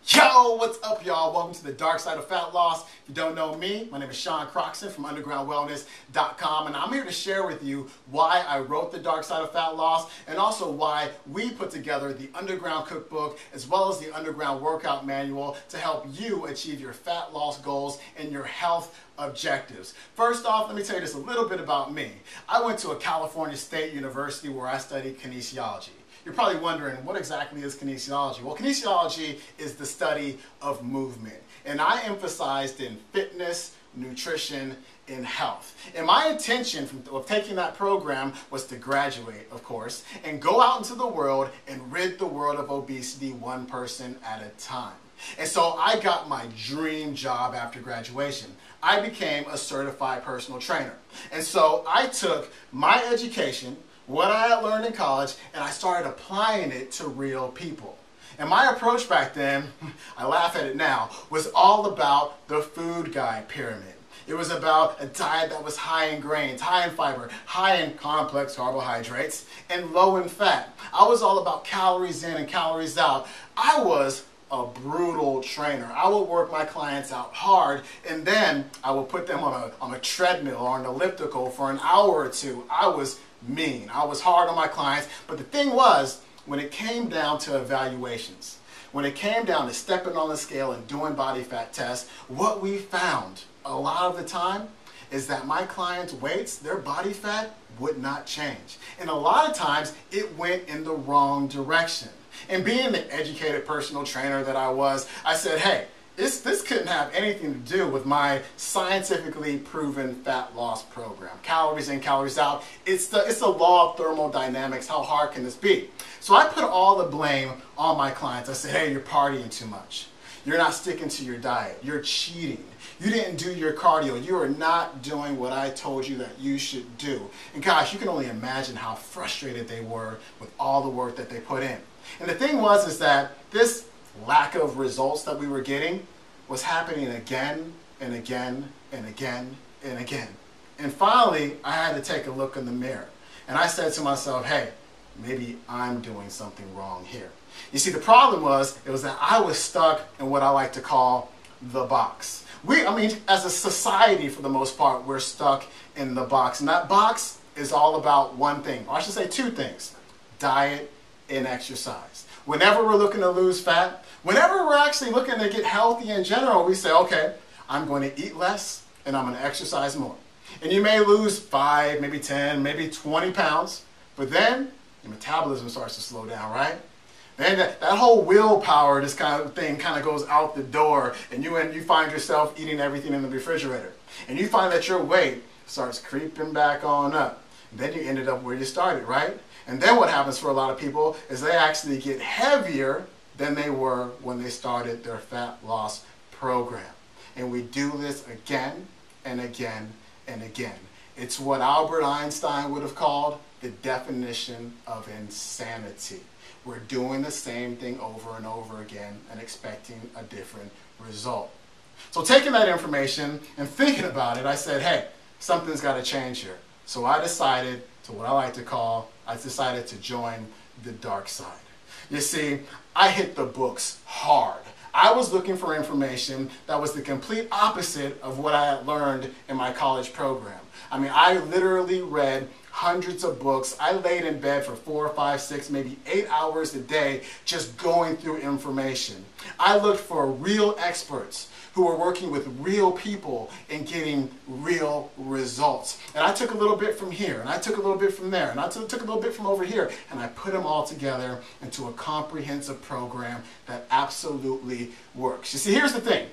Yo, what's up, y'all? Welcome to the dark side of fat loss. If you don't know me, my name is Sean Croxton from undergroundwellness.com, and I'm here to share with you why I wrote the dark side of fat loss and also why we put together the Underground Cookbook as well as the Underground Workout Manual to help you achieve your fat loss goals and your health objectives. First off, let me tell you just a little bit about me. I went to a California State University where I studied kinesiology. You're probably wondering, what exactly is kinesiology? Well, kinesiology is the study of movement, and I emphasized in fitness, nutrition, and health. And my intention of taking that program was to graduate, of course, and go out into the world and rid the world of obesity one person at a time. And so I got my dream job after graduation. I became a certified personal trainer. And so I took my education, what I had learned in college, and I started applying it to real people. And my approach back then, I laugh at it now, was all about the food guide pyramid. It was about a diet that was high in grains, high in fiber, high in complex carbohydrates, and low in fat. I was all about calories in and calories out. I was a brutal trainer. I would work my clients out hard, and then I would put them on a treadmill or an elliptical for an hour or two. I was mean. I was hard on my clients, but the thing was, when it came down to evaluations, when it came down to stepping on the scale and doing body fat tests, what we found a lot of the time is that my clients' weights, their body fat would not change. And a lot of times it went in the wrong direction. And being the educated personal trainer that I was, I said, hey, this couldn't have anything to do with my scientifically proven fat loss program. Calories in, calories out. It's the law of thermodynamics. How hard can this be? So I put all the blame on my clients. I said, hey, you're partying too much. You're not sticking to your diet. You're cheating. You didn't do your cardio. You are not doing what I told you that you should do. And gosh, you can only imagine how frustrated they were with all the work that they put in. And the thing was is that this lack of results that we were getting was happening again and again and again and again. And finally, I had to take a look in the mirror. And I said to myself, hey, maybe I'm doing something wrong here. You see, the problem was that I was stuck in what I like to call the box. As a society, for the most part, we're stuck in the box. And that box is all about one thing, or I should say two things: diet and exercise. Whenever we're looking to lose fat, whenever we're actually looking to get healthy in general, we say, okay, I'm going to eat less and I'm going to exercise more. And you may lose 5, maybe 10, maybe 20 pounds, but then your metabolism starts to slow down, right? Then that whole willpower, this kind of thing kind of goes out the door, and you find yourself eating everything in the refrigerator. And you find that your weight starts creeping back on up. And then you ended up where you started, right? And then what happens for a lot of people is they actually get heavier than they were when they started their fat loss program. And we do this again and again and again. It's what Albert Einstein would have called the definition of insanity. We're doing the same thing over and over again and expecting a different result. So taking that information and thinking about it, I said, hey, something's got to change here. So I decided to join the dark side. You see, I hit the books hard. I was looking for information that was the complete opposite of what I had learned in my college program. I literally read hundreds of books. I laid in bed for 4, 5, 6, maybe 8 hours a day just going through information. I looked for real experts who were working with real people and getting real results. And I took a little bit from here, and I took a little bit from there, and I took a little bit from over here, and I put them all together into a comprehensive program that absolutely works. You see, here's the thing.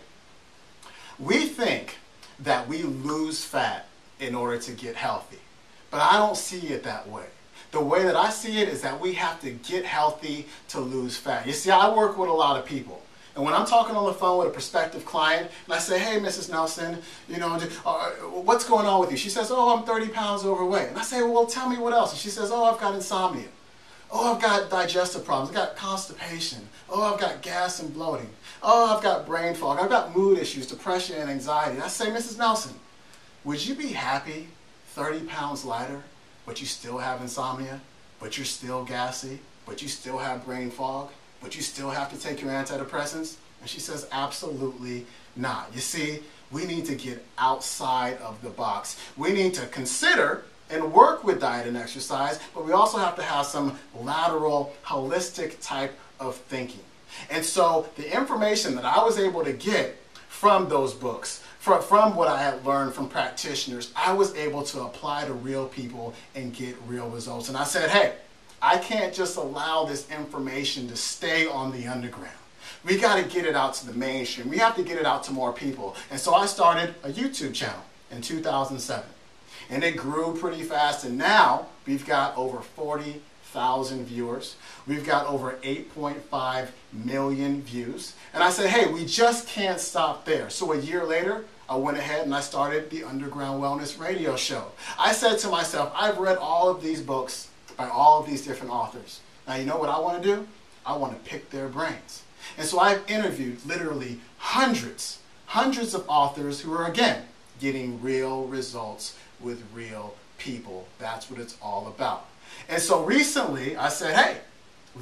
We think that we lose fat in order to get healthy, but I don't see it that way. The way that I see it is that we have to get healthy to lose fat. You see, I work with a lot of people. And when I'm talking on the phone with a prospective client, and I say, hey, Mrs. Nelson, what's going on with you? She says, oh, I'm 30 pounds overweight. And I say, well, tell me what else. And she says, oh, I've got insomnia. Oh, I've got digestive problems. I've got constipation. Oh, I've got gas and bloating. Oh, I've got brain fog. I've got mood issues, depression, and anxiety. And I say, Mrs. Nelson, would you be happy 30 pounds lighter, but you still have insomnia, but you're still gassy, but you still have brain fog, but you still have to take your antidepressants? And she says, absolutely not. You see, we need to get outside of the box. We need to consider and work with diet and exercise, but we also have to have some lateral, holistic type of thinking. And so the information that I was able to get from those books, from what I had learned from practitioners, I was able to apply to real people and get real results. And I said, hey, I can't just allow this information to stay on the underground. We got to get it out to the mainstream. We have to get it out to more people. And so I started a YouTube channel in 2007. And it grew pretty fast. And now we've got over 40,000 viewers. We've got over 8.5 million views. And I said, hey, we just can't stop there. So a year later, I went ahead and I started the Underground Wellness Radio Show. I said to myself, I've read all of these books by all of these different authors. Now, you know what I want to do? I want to pick their brains. And so I've interviewed literally hundreds of authors who are, again, getting real results with real people. That's what it's all about. And so recently I said, hey,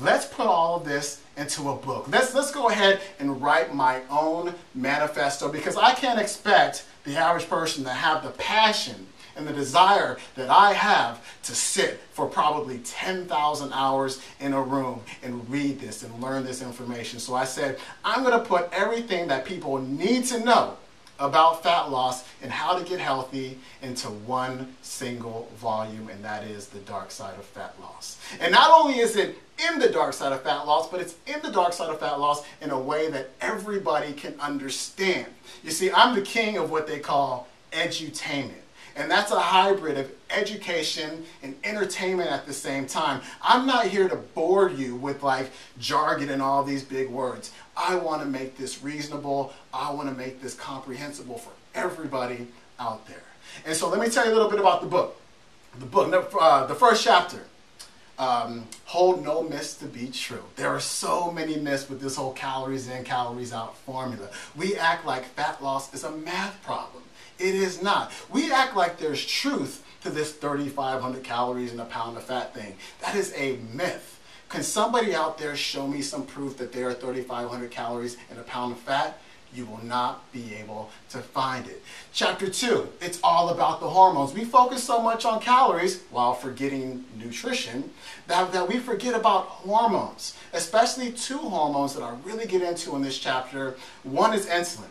let's put all of this into a book. Let's go ahead and write my own manifesto, because I can't expect the average person to have the passion and the desire that I have to sit for probably 10,000 hours in a room and read this and learn this information. So I said, I'm going to put everything that people need to know about fat loss and how to get healthy into one single volume, and that is The Dark Side of Fat Loss. And not only is it in The Dark Side of Fat Loss, but it's in The Dark Side of Fat Loss in a way that everybody can understand. You see, I'm the king of what they call edutainment. And that's a hybrid of education and entertainment at the same time. I'm not here to bore you with like jargon and all these big words. I want to make this reasonable. I want to make this comprehensible for everybody out there. And so let me tell you a little bit about the book. The first chapter, hold no myths to be true. There are so many myths with this whole calories in, calories out formula. We act like fat loss is a math problem. It is not. We act like there's truth to this 3,500 calories in a pound of fat thing. That is a myth. Can somebody out there show me some proof that there are 3,500 calories in a pound of fat? You will not be able to find it. Chapter 2, it's all about the hormones. We focus so much on calories while forgetting nutrition that we forget about hormones, especially two hormones that I really get into in this chapter. One is insulin.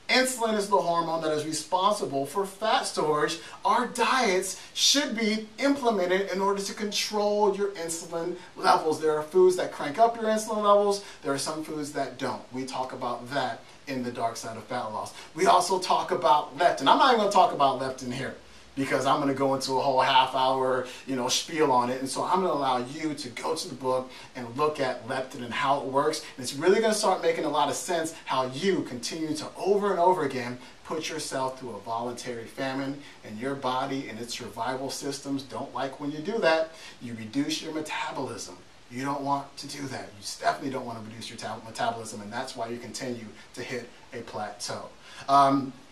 Insulin is the hormone that is responsible for fat storage. Our diets should be implemented in order to control your insulin levels. There are foods that crank up your insulin levels. There are some foods that don't. We talk about that in The Dark Side of Fat Loss. We also talk about leptin. I'm not even going to talk about leptin here, because I'm going to go into a whole half-hour, spiel on it. And so I'm going to allow you to go to the book and look at leptin and how it works. And it's really going to start making a lot of sense how you continue to over and over again put yourself through a voluntary famine, and your body and its survival systems don't like when you do that. You reduce your metabolism. You don't want to do that. You definitely don't want to reduce your metabolism, and that's why you continue to hit a plateau.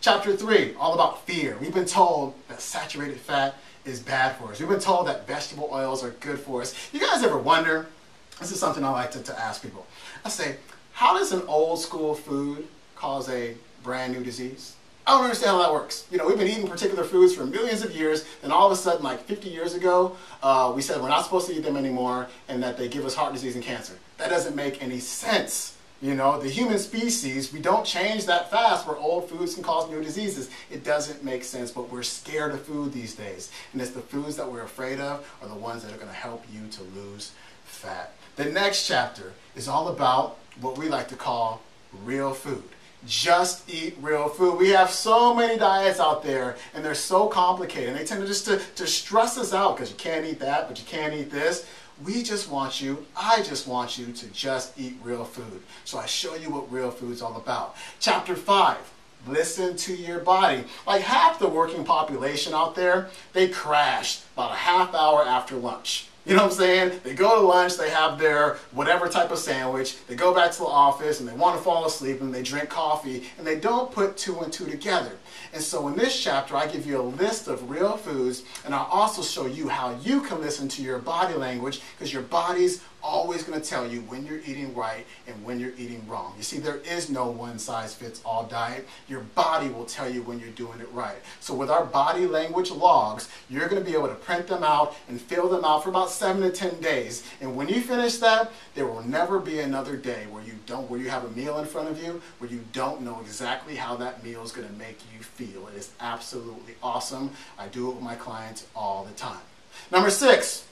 Chapter 3, all about fear. We've been told that saturated fat is bad for us. We've been told that vegetable oils are good for us. You guys ever wonder, this is something I like to ask people. I say, how does an old school food cause a brand new disease? I don't understand how that works. We've been eating particular foods for millions of years, and all of a sudden, like 50 years ago, we said we're not supposed to eat them anymore, and that they give us heart disease and cancer. That doesn't make any sense. The human species, we don't change that fast where old foods can cause new diseases. It doesn't make sense, but we're scared of food these days. And it's the foods that we're afraid of are the ones that are going to help you to lose fat. The next chapter is all about what we like to call real food. Just eat real food. We have so many diets out there, and they're so complicated. And they tend to just to stress us out, because you can't eat that, but you can't eat this. I just want you to just eat real food. So I show you what real food's all about. Chapter 5, listen to your body. Like half the working population out there, they crash about a half hour after lunch. You know what I'm saying? They go to lunch, they have their whatever type of sandwich, they go back to the office and they want to fall asleep and they drink coffee, and they don't put two and two together. And so in this chapter, I give you a list of real foods, and I'll also show you how you can listen to your body language, because your body's always going to tell you when you're eating right and when you're eating wrong. You see, there is no one-size-fits-all diet. Your body will tell you when you're doing it right. So with our body language logs, you're going to be able to print them out and fill them out for about 7 to 10 days. And when you finish that, there will never be another day where you have a meal in front of you where you don't know exactly how that meal is going to make you feel. It is absolutely awesome. I do it with my clients all the time. Number 6,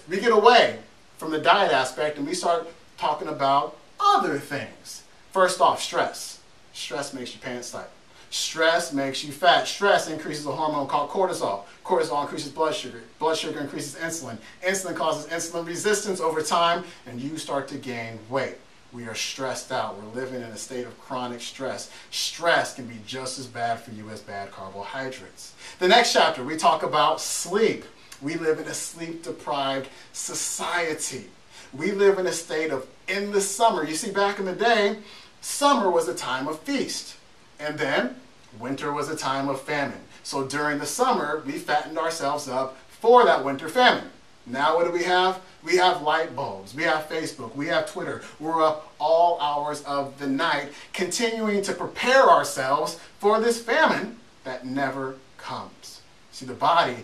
we get away from the diet aspect and we start talking about other things. First off, stress. Stress makes your pants tight. Stress makes you fat. Stress increases a hormone called cortisol. Cortisol increases blood sugar. Blood sugar increases insulin. Insulin causes insulin resistance over time, and you start to gain weight. We are stressed out. We're living in a state of chronic stress. Stress can be just as bad for you as bad carbohydrates. The next chapter, we talk about sleep. We live in a sleep-deprived society. We live in a state of, in the summer, you see, back in the day, summer was a time of feast. And then winter was a time of famine. So during the summer, we fattened ourselves up for that winter famine. Now what do we have? We have light bulbs, we have Facebook, we have Twitter. We're up all hours of the night, continuing to prepare ourselves for this famine that never comes. See, the body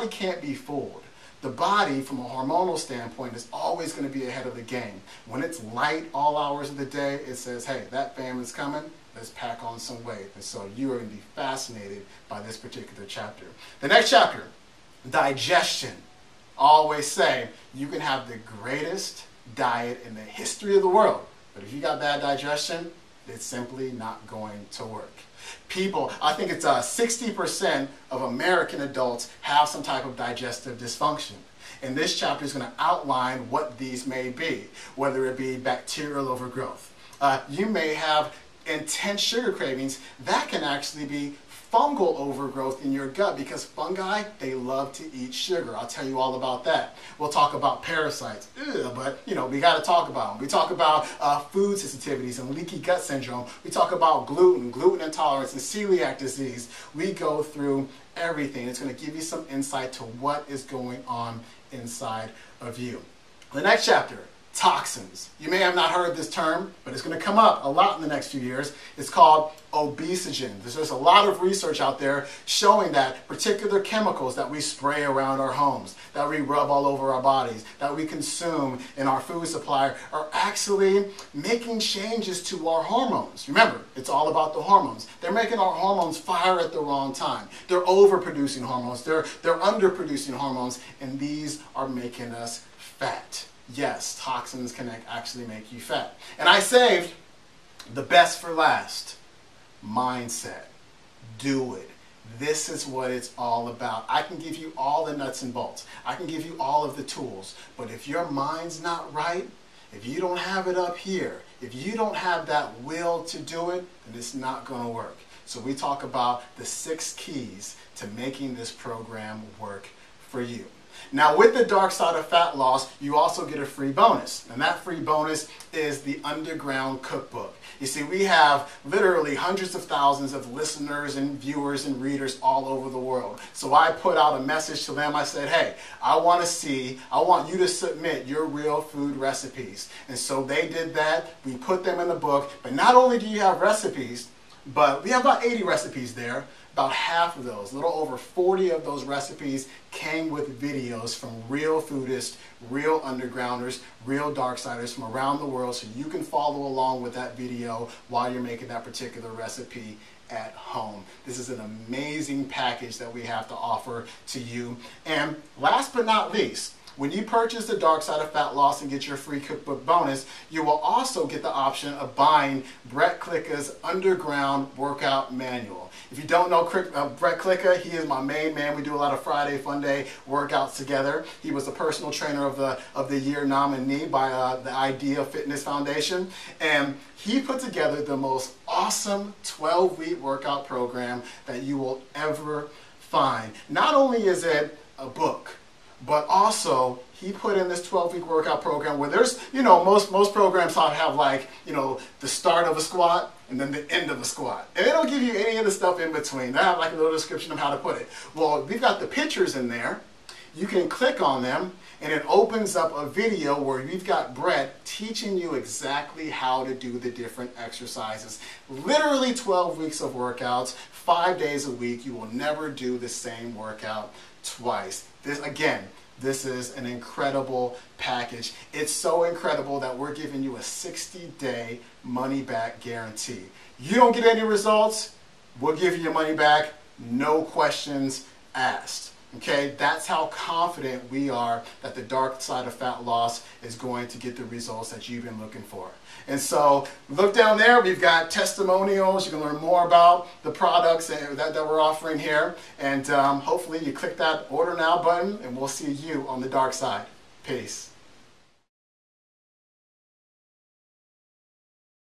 can't be fooled. The body, from a hormonal standpoint, is always going to be ahead of the game. When it's light all hours of the day, it says, hey, that famine's coming, let's pack on some weight. And so you are going to be fascinated by this particular chapter. The next chapter, digestion. I always say, you can have the greatest diet in the history of the world, but if you got bad digestion, it's simply not going to work. People, I think it's 60% of American adults have some type of digestive dysfunction. And this chapter is going to outline what these may be, whether it be bacterial overgrowth. You may have intense sugar cravings. That can actually be fungal overgrowth in your gut because fungi, they love to eat sugar. I'll tell you all about that. We'll talk about parasites, but we got to talk about them. We talk about food sensitivities and leaky gut syndrome. We talk about gluten intolerance and celiac disease. We go through everything. It's going to give you some insight to what is going on inside of you. The next chapter, toxins. You may have not heard this term, but it's going to come up a lot in the next few years. It's called obesogen. There's a lot of research out there showing that particular chemicals that we spray around our homes, that we rub all over our bodies, that we consume in our food supply are actually making changes to our hormones. Remember, it's all about the hormones. They're making our hormones fire at the wrong time. They're overproducing hormones. They're underproducing hormones, and these are making us fat. Yes, toxins can actually make you fat. And I saved the best for last. Mindset. Do it. This is what it's all about. I can give you all the nuts and bolts. I can give you all of the tools. But if your mind's not right, if you don't have it up here, if you don't have that will to do it, then it's not going to work. So we talk about the 6 keys to making this program work for you. Now, with the dark side of fat loss, you also get a free bonus. And that free bonus is the Underground Cookbook. You see, we have literally hundreds of thousands of listeners and viewers and readers all over the world. So I put out a message to them. I said, hey, I want you to submit your real food recipes. And so they did that. We put them in the book. But not only do you have recipes, but we have about 80 recipes there. About half of those, a little over 40 of those recipes came with videos from real foodists, real undergrounders, real darksiders from around the world, so you can follow along with that video while you're making that particular recipe at home. This is an amazing package that we have to offer to you. And last but not least, when you purchase the Dark Side of Fat Loss and get your free cookbook bonus, you will also get the option of buying Brett Klika's Underground Workout Manual. If you don't know Brett Klika, he is my main man. We do a lot of Friday Fun Day workouts together. He was the personal trainer of the year nominee by the Idea Fitness Foundation. And he put together the most awesome 12-week workout program that you will ever find. Not only is it a book, but also he put in this 12-week workout program where there's, most programs have like, the start of a squat and then the end of a squat. And they don't give you any of the stuff in between. They have like a little description of how to put it. Well, we've got the pictures in there. you can click on them and it opens up a video where we've got Brett teaching you exactly how to do the different exercises. Literally 12 weeks of workouts, 5 days a week. You will never do the same workout twice. This is an incredible package. It's so incredible that we're giving you a 60-day money-back guarantee. You don't get any results, we'll give you your money back, no questions asked. Okay, that's how confident we are that the dark side of fat loss is going to get the results that you've been looking for. And so look down there, we've got testimonials. You can learn more about the products that we're offering here. And hopefully you click that order now button and we'll see you on the dark side. Peace.